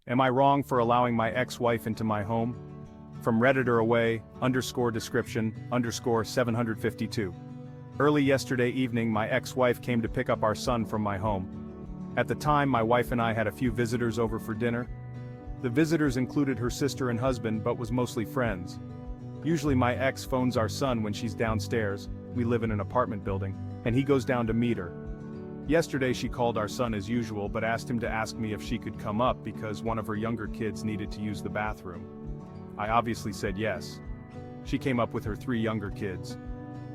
Am I wrong for allowing my ex-wife into my home? From Redditor away, _description_752. Early yesterday evening my ex-wife came to pick up our son from my home. At the time my wife and I had a few visitors over for dinner. The visitors included her sister and husband but was mostly friends. Usually my ex phones our son when she's downstairs, we live in an apartment building, and he goes down to meet her. Yesterday she called our son as usual but asked him to ask me if she could come up because one of her younger kids needed to use the bathroom. I obviously said yes. She came up with her 3 younger kids.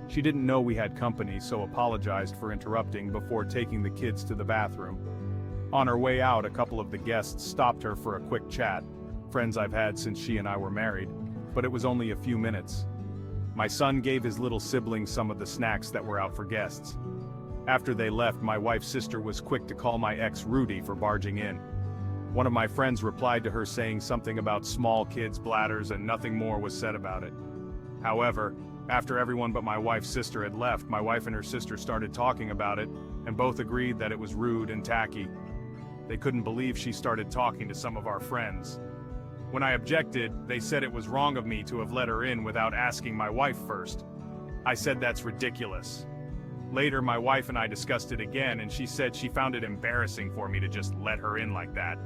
She didn't know we had company so apologized for interrupting before taking the kids to the bathroom. On her way out a couple of the guests stopped her for a quick chat, friends I've had since she and I were married, but it was only a few minutes. My son gave his little siblings some of the snacks that were out for guests. After they left my wife's sister was quick to call my ex Rudy for barging in. One of my friends replied to her saying something about small kids' bladders and nothing more was said about it. However, after everyone but my wife's sister had left, my wife and her sister started talking about it, and both agreed that it was rude and tacky. They couldn't believe she started talking to some of our friends. When I objected, they said it was wrong of me to have let her in without asking my wife first. I said that's ridiculous. Later my wife and I discussed it again and she said she found it embarrassing for me to just let her in like that.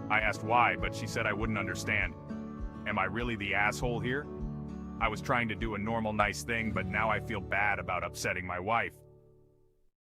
I asked why, but she said I wouldn't understand. Am I really the asshole here? I was trying to do a normal nice thing, but now I feel bad about upsetting my wife.